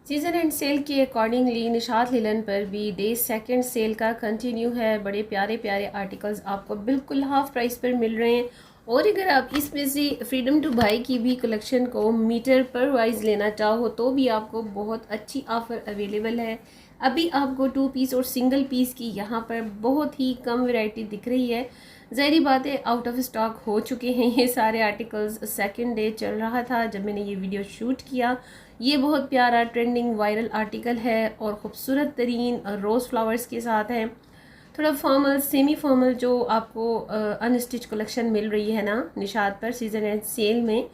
Season and cell के accordingly Nishat linen पर भी डे सेकंड सेल का कंटिन्यू है। बड़े प्यारे प्यारे आर्टिकल्स आपको बिल्कुल हाफ प्राइस पर मिल रहे हैं। और अगर आप इसमें से फ्रीडम टू बाई की भी कलेक्शन को मीटर पर वाइज लेना चाहो तो भी आपको बहुत अच्छी ऑफ़र अवेलेबल है। अभी आपको 2 पीस और सिंगल पीस की यहाँ पर बहुत ही कम वैरायटी दिख रही है। ज़ाहिर बात है आउट ऑफ स्टॉक हो चुके हैं ये सारे आर्टिकल्स। सेकंड डे चल रहा था जब मैंने ये वीडियो शूट किया। ये बहुत प्यारा ट्रेंडिंग वायरल आर्टिकल है और ख़ूबसूरत तरीन रोज़ फ्लावर्स के साथ है। थोड़ा फॉर्मल सेमी फॉर्मल जो आपको अनस्टिच कलेक्शन मिल रही है ना निशात पर सीज़न एंड सेल में,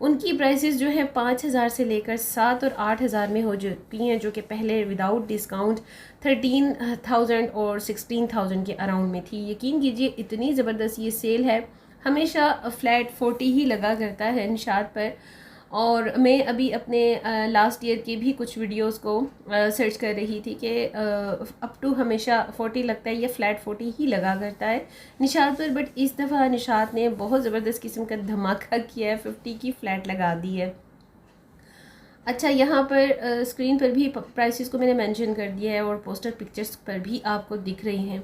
उनकी प्राइसेस जो है 5,000 से लेकर 7 और 8,000 में हो चुकी हैं, जो कि पहले विदाउट डिस्काउंट 13,000 और 16,000 के अराउंड में थी। यकीन कीजिए इतनी ज़बरदस्त ये सेल है। हमेशा फ्लैट 40 ही लगा करता है निशात पर। और मैं अभी अपने लास्ट ईयर के भी कुछ वीडियोस को सर्च कर रही थी कि अप टू हमेशा 40 लगता है या फ्लैट 40 ही लगा करता है निशात पर। बट इस दफ़ा निशात ने बहुत ज़बरदस्त किस्म का धमाका किया है, 50 की फ़्लैट लगा दी है। अच्छा, यहाँ पर स्क्रीन पर भी प्राइसेस को मैंने मेंशन कर दिया है और पोस्टर पिक्चर्स पर भी आपको दिख रही हैं।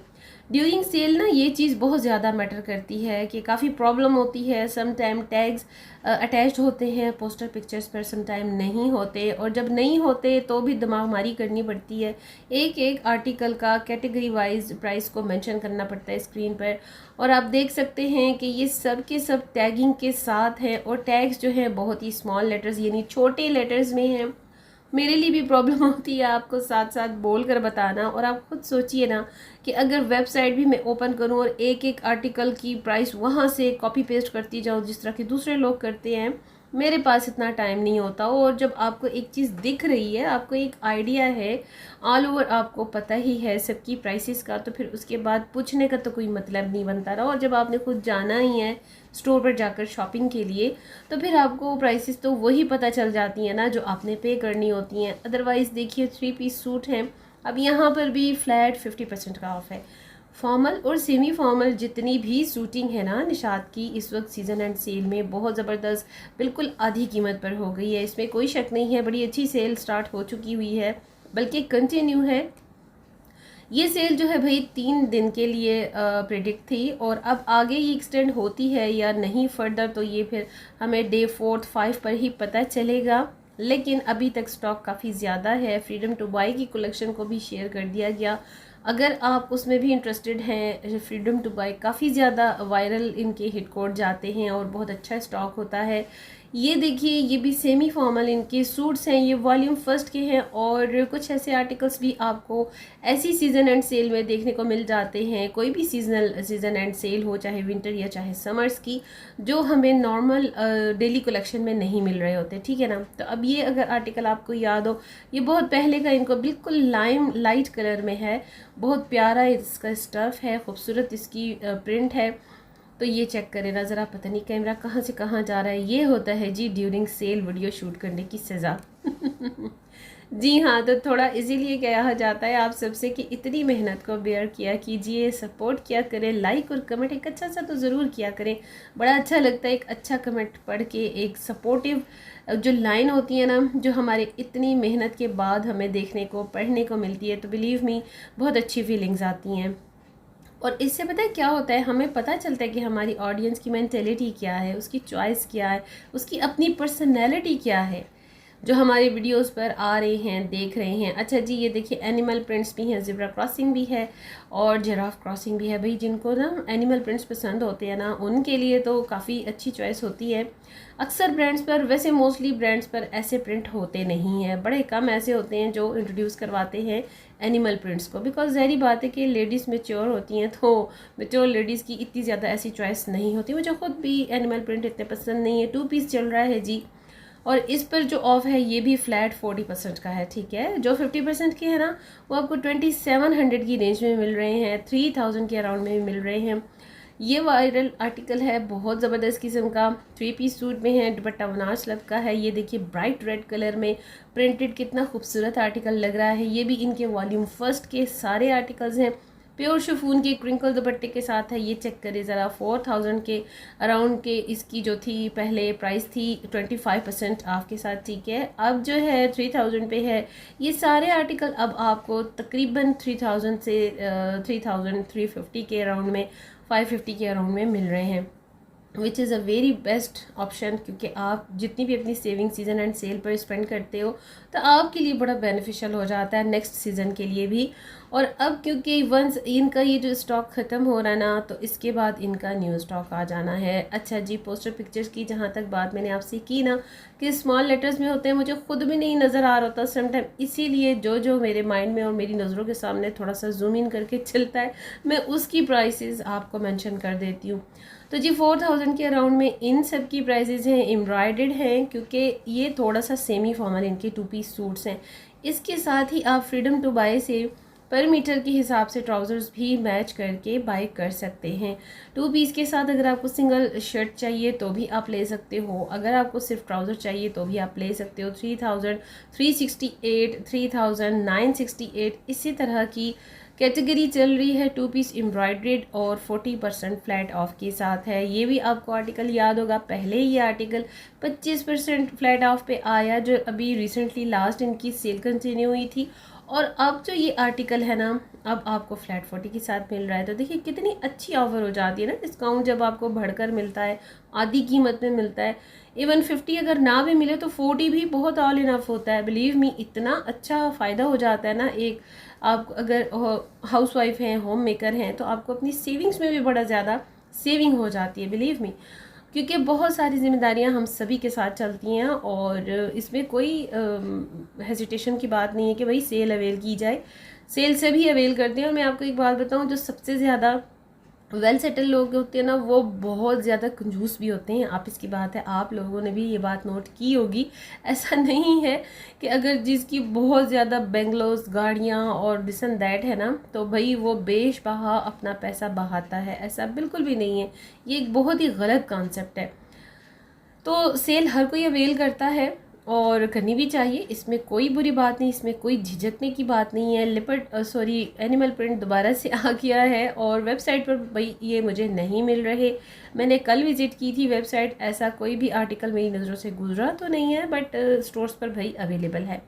ड्यूरिंग सेल ना ये चीज़ बहुत ज़्यादा मैटर करती है कि काफ़ी प्रॉब्लम होती है। सम टाइम टैग्स अटैच्ड होते हैं पोस्टर पिक्चर्स पर, सम टाइम नहीं होते, और जब नहीं होते तो भी दिमाग मारी करनी पड़ती है। एक एक आर्टिकल का कैटेगरी वाइज प्राइस को मेंशन करना पड़ता है स्क्रीन पर। और आप देख सकते हैं कि ये सब के सब टैगिंग के साथ हैं और टैग्स जो है बहुत ही स्मॉल लेटर्स यानी छोटे लेटर्स में हैं। मेरे लिए भी प्रॉब्लम होती है आपको साथ साथ बोल कर बताना। और आप खुद सोचिए ना कि अगर वेबसाइट भी मैं ओपन करूं और एक एक आर्टिकल की प्राइस वहां से कॉपी पेस्ट करती जाऊं जिस तरह के दूसरे लोग करते हैं, मेरे पास इतना टाइम नहीं होता। और जब आपको एक चीज़ दिख रही है, आपको एक आइडिया है, ऑल ओवर आपको पता ही है सबकी प्राइसेस का, तो फिर उसके बाद पूछने का तो कोई मतलब नहीं बनता रहा। और जब आपने खुद जाना ही है स्टोर पर जाकर शॉपिंग के लिए, तो फिर आपको प्राइसेस तो वही पता चल जाती हैं ना जो आपने पे करनी होती हैं। अदरवाइज़ देखिए 3 पीस सूट हैं, अब यहाँ पर भी फ्लैट 50% का ऑफ है। फॉर्मल और सेमी फॉर्मल जितनी भी सूटिंग है ना निशात की, इस वक्त सीज़न एंड सेल में बहुत ज़बरदस्त बिल्कुल आधी कीमत पर हो गई है। इसमें कोई शक नहीं है, बड़ी अच्छी सेल स्टार्ट हो चुकी हुई है, बल्कि कंटिन्यू है। ये सेल जो है भाई 3 दिन के लिए प्रेडिक्ट थी, और अब आगे ये एक्सटेंड होती है या नहीं फर्दर तो ये फिर हमें डे 4, 5 पर ही पता चलेगा। लेकिन अभी तक स्टॉक काफ़ी ज़्यादा है। फ्रीडम टू बाई की कलेक्शन को भी शेयर कर दिया गया, अगर आप उसमें भी इंटरेस्टेड हैं। फ्रीडम टू बाई काफ़ी ज़्यादा वायरल इनके हिट कोड जाते हैं और बहुत अच्छा स्टॉक होता है। ये देखिए ये भी सेमी फॉर्मल इनके सूट्स हैं, ये वॉल्यूम फर्स्ट के हैं। और कुछ ऐसे आर्टिकल्स भी आपको ऐसी सीज़न एंड सेल में देखने को मिल जाते हैं, कोई भी सीज़न एंड सेल हो, चाहे विंटर या चाहे समर्स की, जो हमें नॉर्मल डेली कलेक्शन में नहीं मिल रहे होते, ठीक है ना। तो अब ये अगर आर्टिकल आपको याद हो, ये बहुत पहले का, इनको बिल्कुल लाइम लाइट कलर में है, बहुत प्यारा इसका स्टफ़ है, खूबसूरत इसकी प्रिंट है। तो ये चेक करें ना ज़रा, पता नहीं कैमरा कहाँ से कहाँ जा रहा है। ये होता है जी ड्यूरिंग सेल वीडियो शूट करने की सज़ा। जी हाँ, तो थोड़ा इसीलिए कहा जाता है आप सबसे कि इतनी मेहनत को बेयर किया कीजिए, सपोर्ट किया करें, लाइक और कमेंट एक अच्छा सा तो ज़रूर किया करें। बड़ा अच्छा लगता है एक अच्छा कमेंट पढ़ के, एक सपोर्टिव जो लाइन होती है ना, जो हमारे इतनी मेहनत के बाद हमें देखने को पढ़ने को मिलती है, तो बिलीव मी बहुत अच्छी फीलिंग्स आती हैं। और इससे पता है क्या होता है, हमें पता चलता है कि हमारी ऑडियंस की मेंटेलिटी क्या है, उसकी चॉइस क्या है, उसकी अपनी पर्सनैलिटी क्या है, जो हमारे वीडियोस पर आ रहे हैं, देख रहे हैं। अच्छा जी, ये देखिए एनिमल प्रिंट्स भी हैं, ज़ेब्रा क्रॉसिंग भी है और जिराफ क्रॉसिंग भी है। भाई जिनको ना एनिमल प्रिंट्स पसंद होते हैं ना, उनके लिए तो काफ़ी अच्छी चॉइस होती है। अक्सर ब्रांड्स पर, वैसे मोस्टली ब्रांड्स पर ऐसे प्रिंट होते नहीं हैं, बड़े कम ऐसे होते हैं जो इंट्रोड्यूस करवाते हैं एनिमल प्रिंट्स को। बिकॉज ज़ाहिर बात है कि लेडीज़ मेच्योर होती हैं, तो मेच्योर लेडीज़ की इतनी ज़्यादा ऐसी चॉइस नहीं होती। मुझे खुद भी एनिमल प्रिंट इतने पसंद नहीं है। 2 पीस चल रहा है जी, और इस पर जो ऑफ है ये भी फ्लैट 40% का है, ठीक है। जो 50% के है ना, वो आपको 2700 की रेंज में मिल रहे हैं, 3000 के अराउंड में भी मिल रहे हैं। ये वायरल आर्टिकल है, बहुत ज़बरदस्त किस्म का, 3 पीस सूट में है, दुपट्टा वनाज लब का है। ये देखिए ब्राइट रेड कलर में प्रिंटेड, कितना खूबसूरत आर्टिकल लग रहा है। ये भी इनके वॉल्यूम फर्स्ट के सारे आर्टिकल्स हैं। प्योर शिफॉन के क्रिंकल दुपट्टे के साथ है। ये चेक करें ज़रा, 4000 के अराउंड के इसकी जो थी पहले प्राइस थी 25% ऑफ के साथ, ठीक है। अब जो है 3000 पे है। ये सारे आर्टिकल अब आपको तकरीबन 3000 से 3350 के अराउंड में, 550 के अराउंड में मिल रहे हैं, which is a very best option, क्योंकि आप जितनी भी अपनी सेविंग सीज़न एंड सेल पर स्पेंड करते हो तो आपके लिए बड़ा बेनिफिशियल हो जाता है नेक्स्ट सीज़न के लिए भी। और अब क्योंकि वंस इनका ये जो स्टॉक ख़त्म हो रहा है ना, तो इसके बाद इनका न्यू स्टॉक आ जाना है। अच्छा जी, पोस्टर पिक्चर्स की जहाँ तक बात मैंने आपसे की ना कि स्मॉल लेटर्स में होते हैं, मुझे खुद भी नहीं नज़र आ रहा होता समटाइम, इसीलिए जो जो मेरे माइंड में और मेरी नज़रों के सामने थोड़ा सा जूम इन करके चलता है, मैं उसकी प्राइसेस आपको मेंशन कर देती हूँ। तो जी 4000 के अराउंड में इन सब की प्राइसेस हैं, एम्ब्रॉयडर्ड हैं, क्योंकि ये थोड़ा सा सेमी फॉर्मल इनके 2 पीस सूट्स हैं। इसके साथ ही आप फ्रीडम टू बाय से पर मीटर के हिसाब से ट्राउज़र्स भी मैच करके बाय कर सकते हैं। 2 पीस के साथ अगर आपको सिंगल शर्ट चाहिए तो भी आप ले सकते हो, अगर आपको सिर्फ ट्राउज़र चाहिए तो भी आप ले सकते हो। 3368, 3968 इसी तरह की कैटेगरी चल रही है। 2 पीस एम्ब्रॉयड्रेड और 40% फ्लैट ऑफ के साथ है। ये भी आपको आर्टिकल याद होगा, पहले ये आर्टिकल 25% फ्लैट ऑफ पे आया, जो अभी रिसेंटली लास्ट इनकी सेल कंटिन्यू हुई थी। और अब जो ये आर्टिकल है ना, अब आपको फ्लैट 40 के साथ मिल रहा है। तो देखिए कितनी अच्छी ऑफर हो जाती है ना, डिस्काउंट जब आपको बढ़कर मिलता है, आधी कीमत में मिलता है। इवन 50 अगर ना भी मिले तो 40 भी बहुत ऑल इनफ होता है। बिलीव मी, इतना अच्छा फ़ायदा हो जाता है ना। एक आप अगर हाउस वाइफ हैं, होम मेकर हैं, तो आपको अपनी सेविंग्स में भी बड़ा ज़्यादा सेविंग हो जाती है, बिलीव मी, क्योंकि बहुत सारी जिम्मेदारियां हम सभी के साथ चलती हैं और इसमें कोई हेजिटेशन की बात नहीं है कि भाई सेल अवेल की जाए। सेल से भी अवेल करते हैं। और मैं आपको एक बात बताऊं, जो सबसे ज़्यादा वेल सेटल लोग होते हैं ना, वो बहुत ज़्यादा कंजूस भी होते हैं। आप इसकी बात है, आप लोगों ने भी ये बात नोट की होगी। ऐसा नहीं है कि अगर जिसकी बहुत ज़्यादा बेंगलोस गाड़ियाँ और दिस एंड दैट है ना, तो भाई वो बेशबहा अपना पैसा बहाता है, ऐसा बिल्कुल भी नहीं है। ये एक बहुत ही गलत कॉन्सेप्ट है। तो सेल हर कोई अवेल करता है और करनी भी चाहिए, इसमें कोई बुरी बात नहीं, इसमें कोई झिझकने की बात नहीं है। एनिमल प्रिंट दोबारा से आ गया है और वेबसाइट पर भाई ये मुझे नहीं मिल रहे। मैंने कल विज़िट की थी वेबसाइट, ऐसा कोई भी आर्टिकल मेरी नज़रों से गुजरा तो नहीं है, बट स्टोर्स पर भाई अवेलेबल है।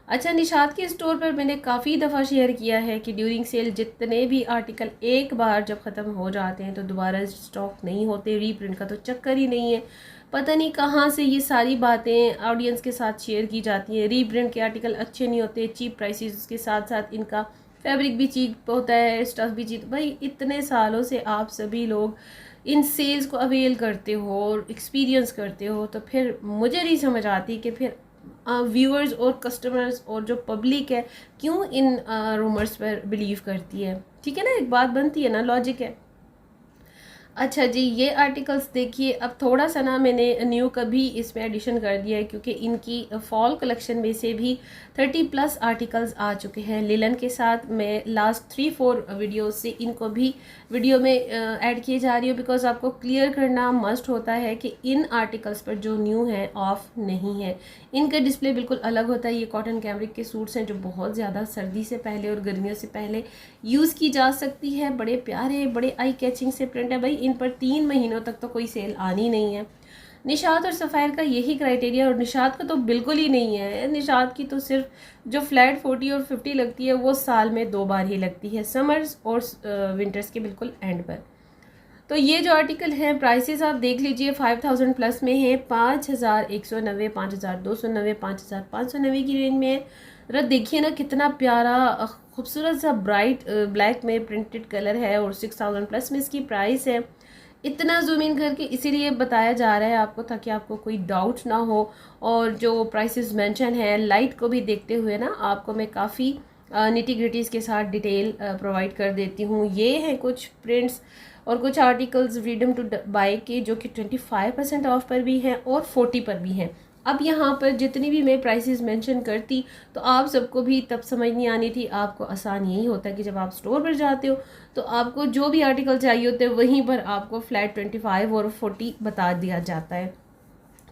अच्छा, निशात के स्टोर पर मैंने काफ़ी दफ़ा शेयर किया है कि ड्यूरिंग सेल जितने भी आर्टिकल एक बार जब ख़त्म हो जाते हैं तो दोबारा स्टॉक नहीं होते। रीप्रिंट का तो चक्कर ही नहीं है। पता नहीं कहाँ से ये सारी बातें ऑडियंस के साथ शेयर की जाती हैं। रीप्रिंट के आर्टिकल अच्छे नहीं होते, चीप प्राइसेस के साथ साथ इनका फैब्रिक भी चीप होता है, स्टफ भी चीप। भाई इतने सालों से आप सभी लोग इन सेल्स को अवेल करते हो और एक्सपीरियंस करते हो, तो फिर मुझे नहीं समझ आती कि फिर व्यूअर्स और कस्टमर्स और जो पब्लिक है क्यों इन रूमर्स पर बिलीव करती है। ठीक है ना, एक बात बनती है ना, लॉजिक है। अच्छा जी, ये आर्टिकल्स देखिए, अब थोड़ा सा ना मैंने न्यू का भी इसमें एडिशन कर दिया है, क्योंकि इनकी फॉल कलेक्शन में से भी 30+ आर्टिकल्स आ चुके हैं लिलन के साथ। मैं लास्ट 3-4 वीडियो से इनको भी वीडियो में ऐड किए जा रही हूँ, बिकॉज आपको क्लियर करना मस्ट होता है कि इन आर्टिकल्स पर जो न्यू है ऑफ नहीं है। इनका डिस्प्ले बिल्कुल अलग होता है। ये कॉटन कैमरिक के सूट्स हैं जो बहुत ज़्यादा सर्दी से पहले और गर्मियों से पहले यूज़ की जा सकती है। बड़े प्यारे, बड़े आई कैचिंग से प्रिंट है। भाई इन पर 3 महीनों तक तो कोई सेल आनी नहीं है। निशात और सफ़ायर का यही क्राइटेरिया, और निशात का तो बिल्कुल ही नहीं है। निशात की तो सिर्फ जो फ्लैट 40 और 50 लगती है वो साल में 2 बार ही लगती है, समर्स और विंटर्स के बिल्कुल एंड पर। तो ये जो आर्टिकल हैं, प्राइसेस आप देख लीजिए, 5000 प्लस में है, 5190, 5290, 5590 की रेंज में है। जरा देखिए ना कितना प्यारा खूबसूरत सा ब्राइट ब्लैक में प्रिंटेड कलर है और 6000 प्लस में इसकी प्राइस है। इतना जूम इन करके इसीलिए बताया जा रहा है आपको, ताकि आपको कोई डाउट ना हो। और जो प्राइसेस मेंशन है लाइट को भी देखते हुए ना, आपको मैं काफ़ी निटी ग्रिटीज़ के साथ डिटेल प्रोवाइड कर देती हूँ। ये हैं कुछ प्रिंट्स और कुछ आर्टिकल्स फ्रीडम टू बाय के, जो कि 25% ऑफ पर भी हैं और 40 पर भी हैं। अब यहाँ पर जितनी भी मैं प्राइसेस मेंशन करती तो आप सबको भी तब समझ नहीं आनी थी। आपको आसान यही होता है कि जब आप स्टोर पर जाते हो तो आपको जो भी आर्टिकल चाहिए होते हैं वहीं पर आपको फ्लैट 25 और 40 बता दिया जाता है।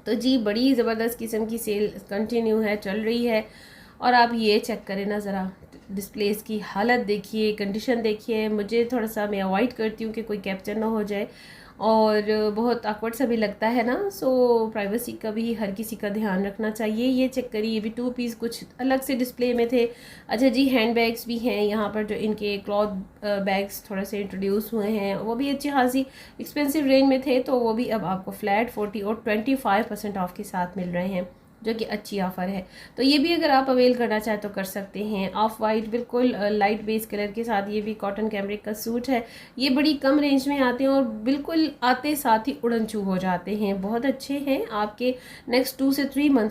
तो जी बड़ी ज़बरदस्त किस्म की सेल कंटिन्यू है, चल रही है। और आप ये चेक करें ना ज़रा, डिस्प्लेस की हालत देखिए, कंडीशन देखिए। मुझे थोड़ा सा, मैं अवॉइड करती हूँ कि कोई कैप्चर ना हो जाए और बहुत awkward सा भी लगता है ना। सो प्राइवेसी का भी हर किसी का ध्यान रखना चाहिए। ये चेक करिए, ये भी 2 पीस कुछ अलग से डिस्प्ले में थे। अच्छा जी, हैंड बैग्स भी हैं यहाँ पर, जो इनके क्लॉथ बैग्स थोड़े से इंट्रोड्यूस हुए हैं, वो भी अच्छी खासी एक्सपेंसिव रेंज में थे, तो वो भी अब आपको फ्लैट 40 और 25% ऑफ के साथ मिल रहे हैं, जो कि अच्छी ऑफ़र है। तो ये भी अगर आप अवेल करना चाहें तो कर सकते हैं। ऑफ वाइट बिल्कुल लाइट बेस कलर के साथ ये भी कॉटन कैमरिक का सूट है। ये बड़ी कम रेंज में आते हैं और बिल्कुल आते साथ ही उड़न छू हो जाते हैं, बहुत अच्छे हैं। आपके नेक्स्ट 2 से 3 मंथ्स